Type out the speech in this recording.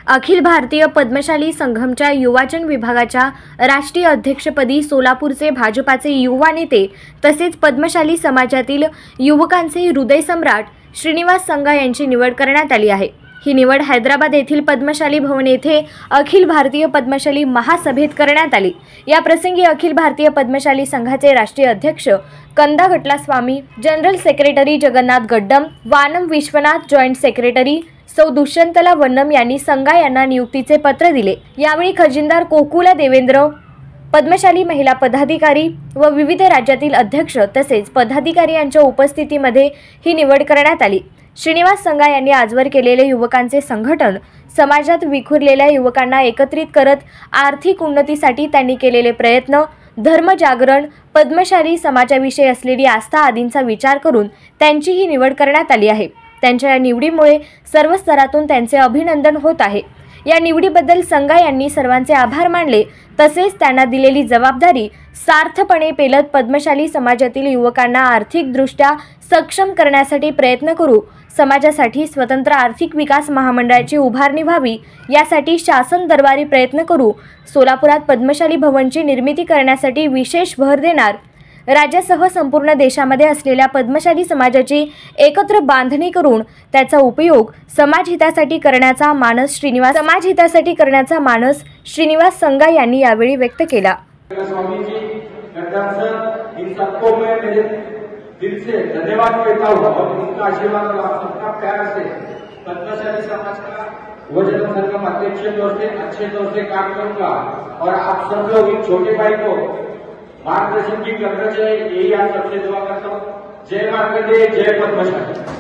अखिल भारतीय पद्मशाली संघमच्या युवाजन विभागाच्या राष्ट्रीय अध्यक्षपदी सोलापूरचे भाजपाचे युवा नेते तसेच पद्मशाली समाजातील युवकांचे हृदय सम्राट श्रीनिवास संगा यांची निवड करण्यात आली आहे। ही निवड हैदराबाद येथील पद्मशाली भवन येथे अखिल भारतीय पद्मशाली महासभेत करण्यात आली। या प्रसंगी अखिल भारतीय पद्मशाली संघाचे राष्ट्रीय अध्यक्ष Kanda Gatla Swami, general secretary Jagannath Gaddam, Vanam Vishwanath, joint secretary सौ दुष्यंतला वन्नम यांनी संगा यांना नियुक्तीचे पत्र दिले। यावेळी खजिनदार कोकुला देवेंद्र, पद्मशाली महिला पदाधिकारी व विविध राज्यातील अध्यक्ष तसेच पदाधिकारी यांच्या उपस्थितीमध्ये ही निवड करण्यात आली। श्रीनिवास संगा यांनी आजवर केलेले युवकांचे संघटन, समाजात विखुरलेल्या युवकांना एकत्रित करत आर्थिक उन्नतीसाठी त्यांनी केलेले प्रयत्न, धर्म जागरण, पद्मशाली समाजाविषयी असलेली आस्था आदींचा विचार करून त्यांची ही निवड करण्यात आली आहे। त्यांच्या या निवडीमुळे सर्व स्तरातून त्यांचे अभिनंदन होत आहे। या निवडीबद्दल संगा यांनी सर्वांचे आभार मानले तसेच त्यांना दिलेली जबाबदारी सार्थपणे पेलत पद्मशाली समाजातील युवकांना आर्थिकदृष्ट्या सक्षम करण्यासाठी प्रयत्न करू, समाजासाठी स्वतंत्र आर्थिक विकास महामंडळाची उभारणी व्हावी यासाठी शासन दरबारी प्रयत्न करू, सोलापुरात पद्मशाली भवनची निर्मिती करण्यासाठी विशेष भर देणार, राज्यासह संपूर्ण देशामध्ये असलेल्या पद्मशाली समाजाची एकत्र बांधणी करून त्याचा उपयोग समाजहितासाठी करण्याचा मानस श्रीनिवास संगा यांनी यावेळी व्यक्त केला। दिल से धन्यवाद कहता हूँ और उनका आशीर्वाद और आप सबका प्यार से पद्मशाली समाज का युवजन संगम अध्यक्ष तौर से अच्छे तौर से काम करूंगा और आप सब लोग इन छोटे भाई को मार्गदर्शन की करना चाहिए, यही आप सबसे दुआ करता हूँ। जय मार्कंडेय, जय पद्मशाली।